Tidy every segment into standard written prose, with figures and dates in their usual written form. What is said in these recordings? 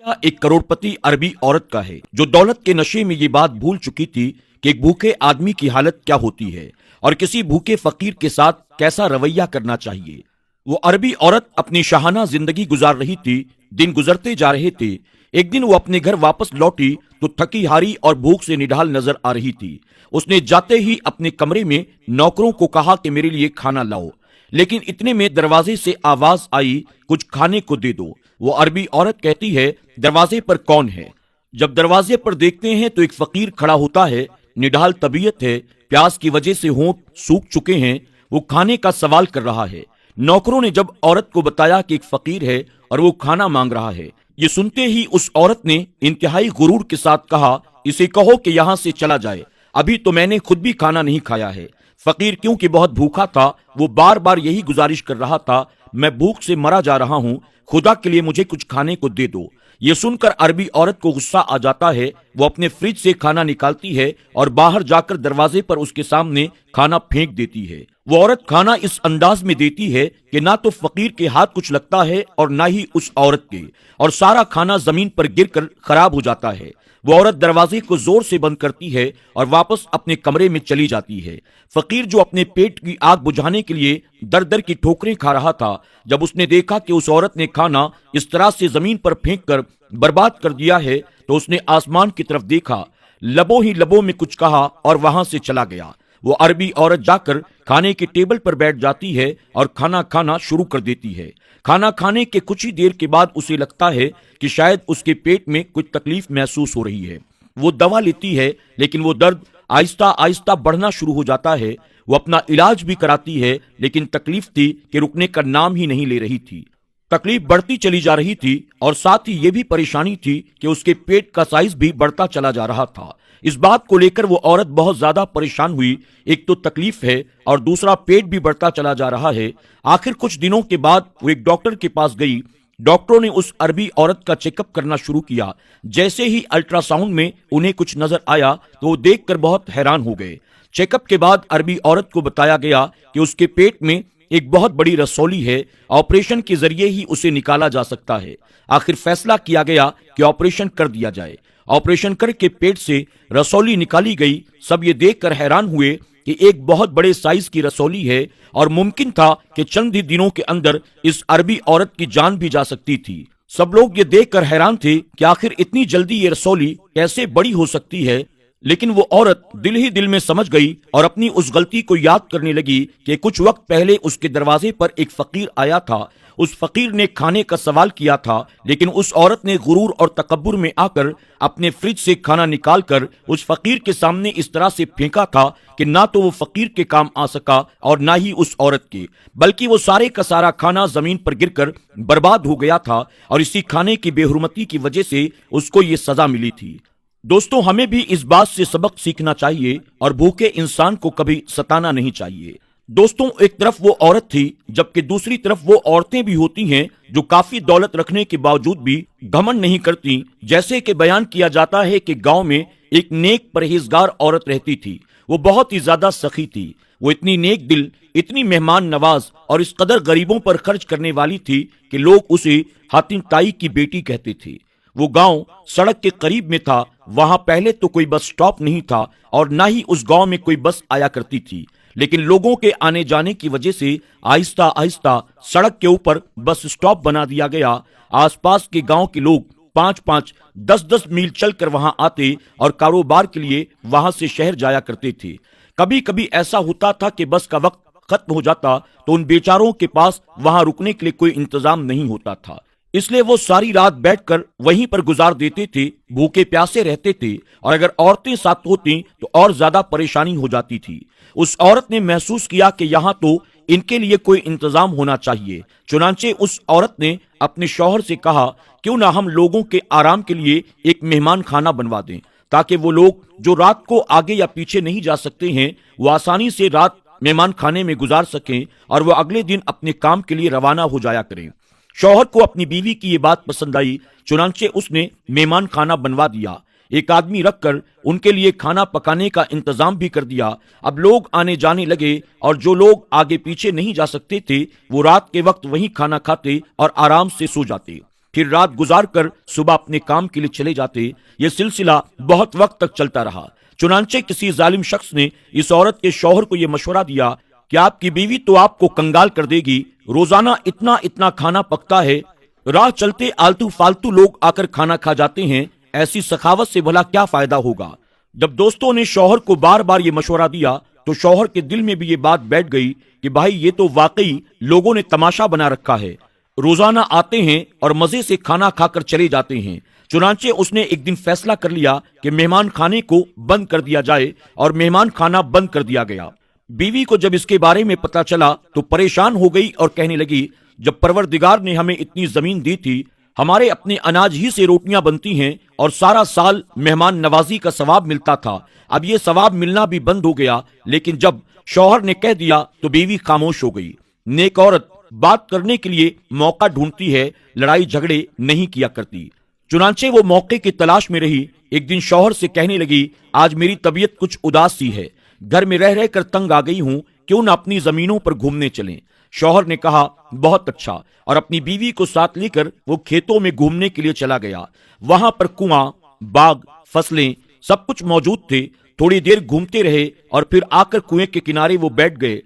एक करोड़पति अरबी औरत का है जो दौलत के नशे में ये बात भूल चुकी थी कि एक भूखे आदमी की हालत क्या होती है और किसी भूखे फकीर के साथ कैसा रवैया करना चाहिए। वो अरबी औरत अपनी शाहाना जिंदगी गुजार रही थी। दिन गुजरते जा रहे थे। एक दिन वो अपने घर वापस लौटी तो थकी हारी और भूख से निढाल नजर आ रही थी। उसने जाते ही अपने कमरे में नौकरों को कहा कि मेरे लिए खाना लाओ, लेकिन इतने में दरवाजे से आवाज आई, कुछ खाने को दे दो। वो अरबी औरत कहती है, दरवाजे पर कौन है? जब दरवाजे पर देखते हैं तो एक फकीर खड़ा होता है। निढाल तबीयत है, प्यास की वजह से होंठ सूख चुके हैं। वो खाने का सवाल कर रहा है। नौकरों ने जब औरत को बताया कि एक फकीर है और वो खाना मांग रहा है, ये सुनते ही उस औरत ने इंतहाई गुरूर के साथ कहा, इसे कहो कि यहाँ से चला जाए, अभी तो मैंने खुद भी खाना नहीं खाया है। फकीर क्योंकि बहुत भूखा था, वो बार बार यही गुजारिश कर रहा था, मैं भूख से मरा जा रहा हूँ, खुदा के लिए मुझे कुछ खाने को दे दो। ये सुनकर अरबी औरत को गुस्सा आ जाता है। वो अपने फ्रिज से खाना निकालती है और बाहर जाकर दरवाजे पर उसके सामने खाना फेंक देती है। वो औरत खाना इस अंदाज में देती है कि ना तो फकीर के हाथ कुछ लगता है और ना ही उस औरत के, और सारा खाना जमीन पर गिरकर खराब हो जाता है। वो औरत दरवाजे को जोर से बंद करती है और वापस अपने कमरे में चली जाती है। फकीर जो अपने पेट की आग बुझाने के लिए दर दर की ठोकरें खा रहा था, जब उसने देखा कि उस औरत ने खाना इस तरह से जमीन पर फेंक कर बर्बाद कर दिया है, तो उसने आसमान की तरफ देखा, लबों ही लबों में कुछ कहा और वहां से चला गया। वो अरबी औरत जाकर खाने के टेबल पर बैठ जाती है और खाना खाना शुरू कर देती है। खाना खाने के कुछ ही देर के बाद उसे लगता है कि शायद उसके पेट में कुछ तकलीफ महसूस हो रही है। वो दवा लेती है, लेकिन वो दर्द आहिस्ता आहिस्ता बढ़ना शुरू हो जाता है। वो अपना इलाज भी कराती है, लेकिन तकलीफ थी कि रुकने का नाम ही नहीं ले रही थी। तकलीफ बढ़ती चली जा रही थी और साथ ही ये भी परेशानी थी कि उसके पेट का साइज भी बढ़ता चला जा रहा था। इस बात को लेकर वो औरत बहुत ज्यादा परेशान हुई। एक तो तकलीफ है और दूसरा पेट भी बढ़ता चला जा रहा है। आखिर कुछ दिनों के बाद वो एक डॉक्टर के पास गई। डॉक्टरों ने उस अरबी औरत का चेकअप करना शुरू किया। जैसे ही अल्ट्रासाउंड में उन्हें कुछ नजर आया तो वो देखकर बहुत हैरान हो गए। चेकअप के बाद अरबी औरत को बताया गया कि उसके पेट में एक बहुत बड़ी रसौली है, ऑपरेशन के जरिए ही उसे निकाला जा सकता है। आखिर फैसला किया गया कि ऑपरेशन कर दिया जाए। ऑपरेशन करके पेट से रसौली निकाली गई। सब ये देखकर हैरान हुए कि एक बहुत बड़े साइज की रसौली है और मुमकिन था कि चंद ही दिनों के अंदर इस अरबी औरत की जान भी जा सकती थी। सब लोग ये देखकर हैरान थे कि आखिर इतनी जल्दी ये रसौली कैसे बड़ी हो सकती है। लेकिन वो औरत दिल ही दिल में समझ गई और अपनी उस गलती को याद करने लगी कि कुछ वक्त पहले उसके दरवाजे पर एक फकीर आया था। उस फकीर ने खाने का सवाल किया था, लेकिन उस औरत ने गुरूर और तकब्बुर में आकर अपने फ्रिज से खाना निकालकर उस फकीर के सामने इस तरह से फेंका था कि ना तो वो फकीर के काम आ सका और ना ही उस औरत के, बल्कि वो सारे का सारा खाना जमीन पर गिरकर बर्बाद हो गया था। और इसी खाने की बेहुरमती की वजह से उसको ये सजा मिली थी। दोस्तों, हमें भी इस बात से सबक सीखना चाहिए और भूखे इंसान को कभी सताना नहीं चाहिए। दोस्तों, एक तरफ वो औरत थी, जबकि दूसरी तरफ वो औरतें भी होती हैं जो काफी दौलत रखने के बावजूद भी घमंड नहीं करती। जैसे कि बयान किया जाता है कि गांव में एक नेक परहेजगार औरत रहती थी। वो बहुत ही ज्यादा सखी थी। वो इतनी नेक दिल, इतनी मेहमान नवाज और इस कदर गरीबों पर खर्च करने वाली थी कि लोग उसे हातिम ताई की बेटी कहते थे। वो गांव सड़क के करीब में था। वहां पहले तो कोई बस स्टॉप नहीं था और ना ही उस गांव में कोई बस आया करती थी, लेकिन लोगों के आने जाने की वजह से आहिस्ता आहिस्ता सड़क के ऊपर बस स्टॉप बना दिया गया। आसपास के गांव के लोग 5-5, 10-10 मील चलकर वहां आते और कारोबार के लिए वहां से शहर जाया करते थे। कभी कभी ऐसा होता था कि बस का वक्त खत्म हो जाता तो उन बेचारों के पास वहां रुकने के लिए कोई इंतजाम नहीं होता था, इसलिए वो सारी रात बैठकर वहीं पर गुजार देते थे, भूखे प्यासे रहते थे। और अगर औरतें साथ होती तो और ज्यादा परेशानी हो जाती थी। उस औरत ने महसूस किया कि यहाँ तो इनके लिए कोई इंतजाम होना चाहिए। चुनांचे उस औरत ने अपने शौहर से कहा, क्यों ना हम लोगों के आराम के लिए एक मेहमान खाना बनवा दें, ताकि वो लोग जो रात को आगे या पीछे नहीं जा सकते हैं, वो आसानी से रात मेहमान खाने में गुजार सकें और वो अगले दिन अपने काम के लिए रवाना हो जाया करें। शौहर को अपनी बीवी की ये बात पसंद आई। चुनांचे उसने मेहमान खाना बनवा दिया। एक आदमी रखकर उनके लिए खाना पकाने का इंतजाम भी कर दिया। अब लोग आने जाने लगे और जो लोग आगे पीछे नहीं जा सकते थे वो रात के वक्त वहीं खाना खाते और आराम से सो जाते। پھر رات گزار کر صبح اپنے کام کے لیے چلے جاتے۔ یہ سلسلہ بہت وقت تک چلتا رہا۔ چنانچہ کسی ظالم شخص نے اس عورت کے شوہر کو یہ مشورہ دیا کہ آپ کی بیوی تو آپ کو کنگال کر دے گی، روزانہ اتنا اتنا کھانا پکتا ہے، راہ چلتے آلتو فالتو لوگ آ کر کھانا کھا جاتے ہیں، ایسی سخاوت سے بھلا کیا فائدہ ہوگا۔ جب دوستوں نے شوہر کو بار بار یہ مشورہ دیا تو شوہر کے دل میں بھی یہ بات بیٹھ گئی کہ بھائی یہ تو واقعی لوگوں نے تماشا بنا رکھا ہے، روزانہ آتے ہیں اور مزے سے کھانا کھا کر چلے جاتے ہیں۔ چنانچہ اس نے ایک دن فیصلہ کر لیا کہ مہمان کھانے کو بند کر دیا جائے، اور مہمان کھانا بند کر دیا گیا۔ بیوی کو جب اس کے بارے میں پتا چلا تو پریشان ہو گئی اور کہنے لگی، جب پروردگار نے ہمیں اتنی زمین دی تھی، ہمارے اپنے اناج ہی سے روٹیاں بنتی ہیں اور سارا سال مہمان نوازی کا ثواب ملتا تھا، اب یہ ثواب ملنا بھی بند ہو گیا۔ لیکن جب شوہر نے کہہ دیا تو بیوی خاموش ہو گئی۔ نیک عورت بات کرنے کے لیے موقع ڈھونڈتی ہے، لڑائی جھگڑے نہیں کیا کرتی۔ چنانچہ وہ موقع کی تلاش میں رہی۔ ایک دن شوہر سے کہنے لگی، آج میری طبیعت کچھ اداس سی ہے، گھر میں رہ رہ کر تنگ آ گئی ہوں، کیوں نہ اپنی زمینوں پر گھومنے چلیں۔ شوہر نے کہا، بہت اچھا، اور اپنی بیوی کو ساتھ لے کر وہ کھیتوں میں گھومنے کے لیے چلا گیا۔ وہاں پر کنواں، باغ، فصلیں سب کچھ موجود تھے۔ تھوڑی دیر گھومتے رہے اور پھر آ کر کنویں کے کنارے وہ بیٹھ گئے۔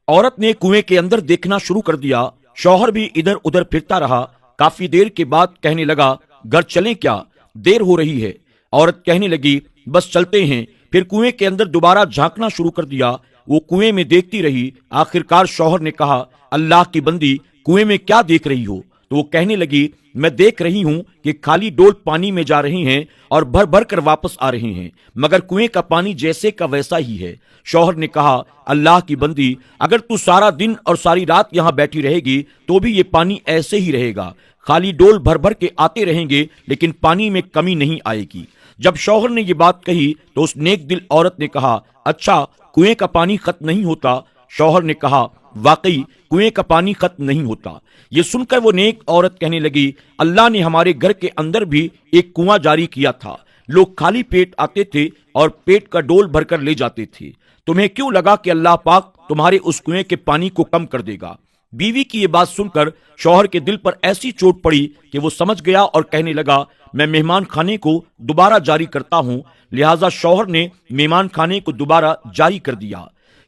عورت نے کنویں کے اندر دیکھنا شروع کر دیا، شوہر بھی ادھر ادھر پھرتا رہا۔ کافی دیر کے بعد کہنے لگا، گھر چلیں کیا، دیر ہو رہی ہے۔ عورت کہنے لگی، بس چلتے ہیں۔ پھر کنویں کے اندر دوبارہ جھانکنا شروع کر دیا۔ وہ کنویں میں دیکھتی رہی۔ آخرکار شوہر نے کہا، اللہ کی بندی، کنویں میں کیا دیکھ رہی ہو؟ تو وہ کہنے لگی، میں دیکھ رہی ہوں کہ خالی ڈول پانی میں جا رہے ہیں اور بھر بھر کر واپس آ رہے ہیں، مگر کنویں کا پانی جیسے کا ویسا ہی ہے۔ شوہر نے کہا، اللہ کی بندی، اگر تو سارا دن اور ساری رات یہاں بیٹھی رہے گی تو بھی یہ پانی ایسے ہی رہے گا، خالی ڈول بھر بھر کے آتے رہیں گے لیکن پانی میں کمی نہیں آئے گی۔ جب شوہر نے یہ بات کہی تو اس نیک دل عورت نے کہا، اچھا کنویں کا پانی ختم نہیں ہوتا؟ شوہر نے کہا، واقعی کنویں کا پانی ختم نہیں ہوتا۔ یہ سن کر وہ نیک عورت کہنے لگی، اللہ نے ہمارے گھر کے اندر بھی ایک کنواں جاری کیا تھا، لوگ خالی پیٹ آتے تھے اور پیٹ کا ڈول بھر کر لے جاتے تھے، تمہیں کیوں لگا کہ اللہ پاک تمہارے اس کنویں کے پانی کو کم کر دے گا؟ بیوی کی یہ بات سن کر شوہر کے دل پر ایسی چوٹ پڑی کہ وہ سمجھ گیا اور کہنے لگا، میں مہمان خانے کو دوبارہ جاری کرتا ہوں۔ لہٰذا شوہر نے مہمان خانے کو دوبارہ جاری کر دیا۔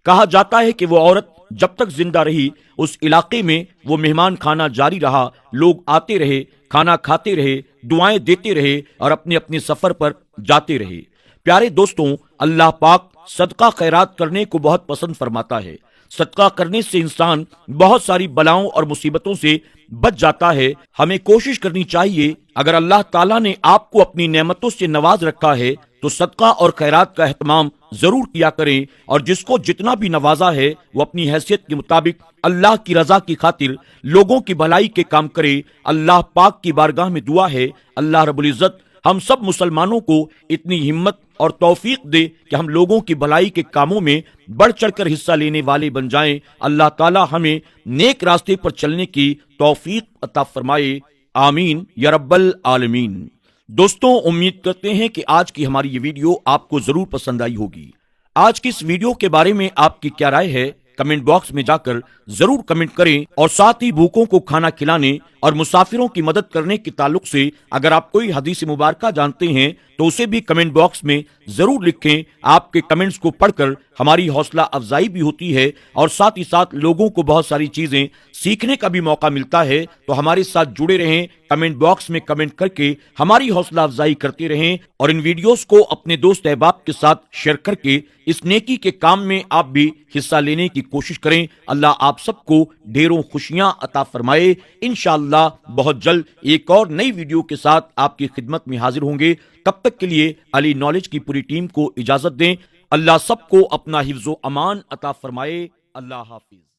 کہا جاتا ہے کہ وہ عورت جب تک زندہ رہی اس علاقے میں وہ مہمان خانہ جاری رہا، لوگ آتے رہے، کھانا کھاتے رہے، دعائیں دیتے رہے اور اپنے اپنے سفر پر جاتے رہے۔ پیارے دوستوں، اللہ پاک صدقہ خیرات کرنے کو بہت پسند فرماتا ہے۔ صدقہ کرنے سے انسان بہت ساری بلاؤں اور مصیبتوں سے بچ جاتا ہے۔ ہمیں کوشش کرنی چاہیے، اگر اللہ تعالیٰ نے آپ کو اپنی نعمتوں سے نواز رکھا ہے تو صدقہ اور خیرات کا اہتمام ضرور کیا کریں، اور جس کو جتنا بھی نوازا ہے وہ اپنی حیثیت کے مطابق اللہ کی رضا کی خاطر لوگوں کی بھلائی کے کام کرے۔ اللہ پاک کی بارگاہ میں دعا ہے، اللہ رب العزت ہم سب مسلمانوں کو اتنی ہمت اور توفیق دے کہ ہم لوگوں کی بھلائی کے کاموں میں بڑھ چڑھ کر حصہ لینے والے بن جائیں۔ اللہ تعالی ہمیں نیک راستے پر چلنے کی توفیق عطا فرمائے، آمین یا رب العالمین۔ دوستوں، امید کرتے ہیں کہ آج کی ہماری یہ ویڈیو آپ کو ضرور پسند آئی ہوگی۔ آج کی اس ویڈیو کے بارے میں آپ کی کیا رائے ہے؟ کمنٹ باکس میں جا کر ضرور کمنٹ کریں، اور ساتھ ہی بھوکوں کو کھانا کھلانے اور مسافروں کی مدد کرنے کے تعلق سے اگر آپ کوئی حدیث مبارکہ جانتے ہیں تو اسے بھی کمنٹ باکس میں ضرور لکھیں۔ آپ کے کمنٹس کو پڑھ کر ہماری حوصلہ افزائی بھی ہوتی ہے اور ساتھ ہی ساتھ لوگوں کو بہت ساری چیزیں سیکھنے کا بھی موقع ملتا ہے۔ تو ہمارے ساتھ جڑے رہیں، کمنٹ باکس میں کمنٹ کر کے ہماری حوصلہ افزائی کرتے رہیں، اور ان ویڈیوز کو اپنے دوست احباب کے ساتھ شیئر کر کے اس نیکی کے کام میں آپ بھی حصہ لینے کی کوشش کریں۔ اللہ آپ سب کو ڈھیروں خوشیاں عطا فرمائے۔ انشاءاللہ بہت جلد ایک اور نئی ویڈیو کے ساتھ آپ کی خدمت میں حاضر ہوں گے۔ تب تک کے لیے علی نالج کی پوری ٹیم کو اجازت دیں۔ اللہ سب کو اپنا حفظ و امان عطا فرمائے۔ اللہ حافظ۔